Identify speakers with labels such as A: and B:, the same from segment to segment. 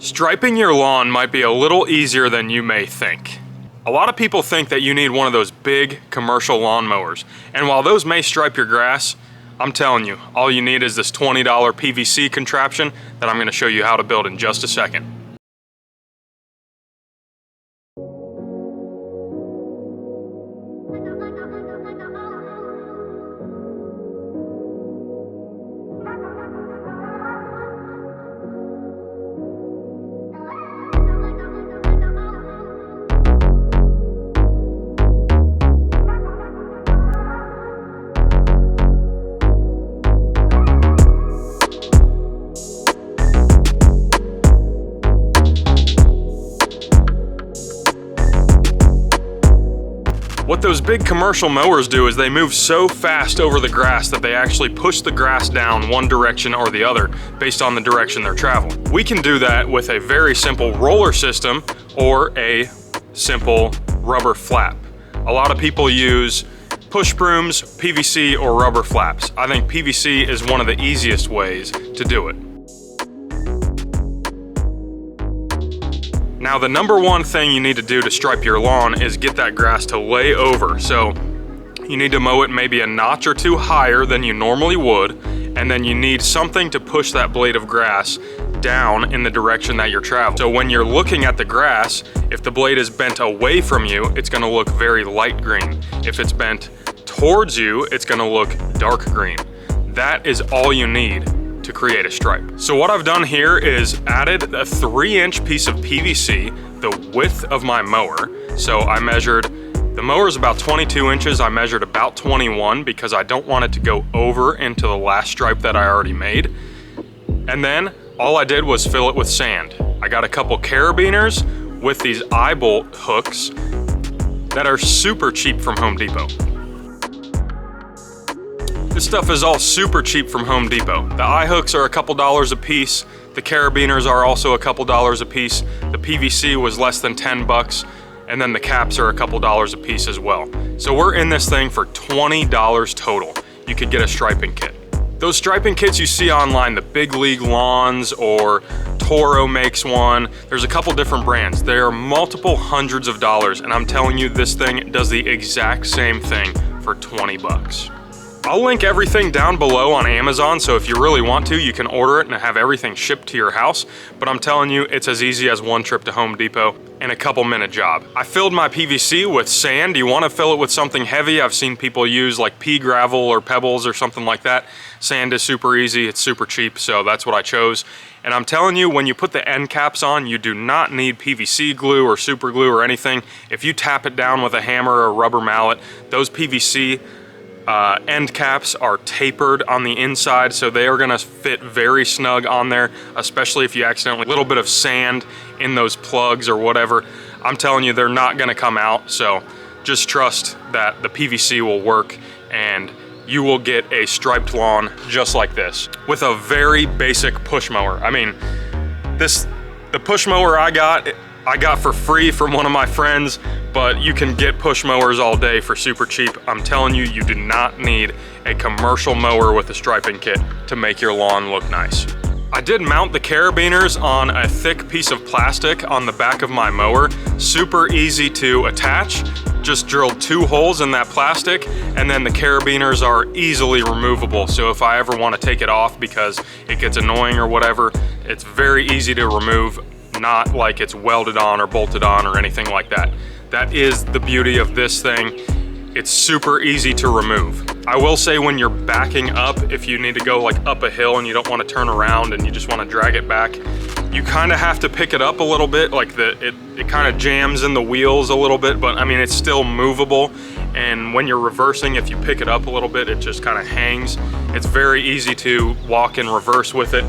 A: Striping your lawn might be a little easier than you may think. A lot of people think that you need one of those big commercial lawnmowers, and while those may stripe your grass, I'm telling you, all you need is this $20 PVC contraption that I'm going to show you how to build in just a second. What those big commercial mowers do is they move so fast over the grass that they actually push the grass down one direction or the other based on the direction they're traveling. We can do that with a very simple roller system or a simple rubber flap. A lot of people use push brooms, PVC, or rubber flaps. I think PVC is one of the easiest ways to do it. Now, the number one thing you need to do to stripe your lawn is get that grass to lay over. So you need to mow it maybe a notch or two higher than you normally would, and then you need something to push that blade of grass down in the direction that you're traveling. So when you're looking at the grass, if the blade is bent away from you, it's gonna look very light green. If it's bent towards you, it's gonna look dark green. That is all you need to create a stripe. So what I've done here is added a 3-inch piece of PVC, the width of my mower. So I measured, the mower is about 22 inches, I measured about 21 because I don't want it to go over into the last stripe that I already made. And then all I did was fill it with sand. I got a couple carabiners with these eye bolt hooks that are super cheap from Home Depot. This stuff is all super cheap from Home Depot. The eye hooks are a couple dollars a piece. The carabiners are also a couple dollars a piece. The PVC was less than 10 bucks. And then the caps are a couple dollars a piece as well. So we're in this thing for $20 total. You could get a striping kit. Those striping kits you see online, the Big League Lawns or Toro makes one. There's a couple different brands. They are multiple hundreds of dollars, and I'm telling you, this thing does the exact same thing for 20 bucks. I'll link everything down below on Amazon, so if you really want to, you can order it and have everything shipped to your house. But I'm telling you, it's as easy as one trip to Home Depot and a couple-minute job. I filled my PVC with sand. You want to fill it with something heavy. I've seen people use like pea gravel or pebbles or something like that. Sand is super easy, it's super cheap, so that's what I chose. And I'm telling you, when you put the end caps on, you do not need PVC glue or super glue or anything. If you tap it down with a hammer or a rubber mallet, those PVC end caps are tapered on the inside, so they are gonna fit very snug on there, especially if you accidentally, a little bit of sand in those plugs or whatever. I'm telling you, they're not gonna come out, so just trust that the PVC will work and you will get a striped lawn just like this with a very basic push mower. I mean, the push mower I got for free from one of my friends, but you can get push mowers all day for super cheap. I'm telling you, you do not need a commercial mower with a striping kit to make your lawn look nice. I did mount the carabiners on a thick piece of plastic on the back of my mower. Super easy to attach. Just drilled 2 holes in that plastic, and then the carabiners are easily removable. So if I ever want to take it off because it gets annoying or whatever, it's very easy to remove. Not like it's welded on or bolted on or anything like that. That is the beauty of this thing. It's super easy to remove. I will say, when you're backing up, if you need to go like up a hill and you don't want to turn around and you just want to drag it back, you kind of have to pick it up a little bit. Like it kind of jams in the wheels a little bit, but I mean, it's still movable. And when you're reversing, if you pick it up a little bit, it just kind of hangs. It's very easy to walk in reverse with it.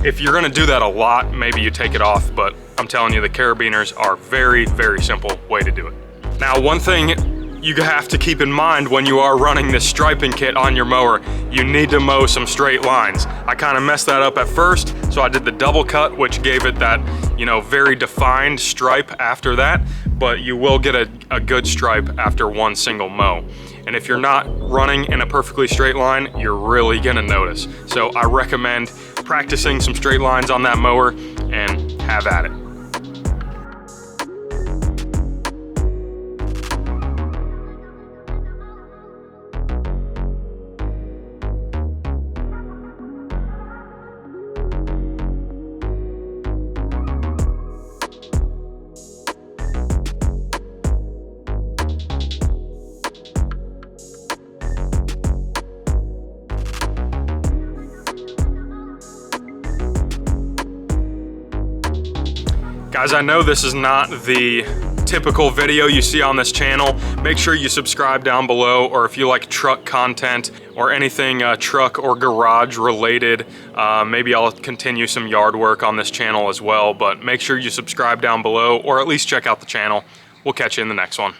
A: If you're gonna do that a lot, maybe you take it off, but I'm telling you, the carabiners are very, very simple way to do it. Now, one thing you have to keep in mind when you are running this striping kit on your mower, you need to mow some straight lines. I kind of messed that up at first, so I did the double cut, which gave it that, very defined stripe after that, but you will get a good stripe after one single mow. And if you're not running in a perfectly straight line, you're really gonna notice. So I recommend practicing some straight lines on that mower and have at it. Guys, I know this is not the typical video you see on this channel. Make sure you subscribe down below, or if you like truck content or anything truck or garage related, maybe I'll continue some yard work on this channel as well, but make sure you subscribe down below or at least check out the channel. We'll catch you in the next one.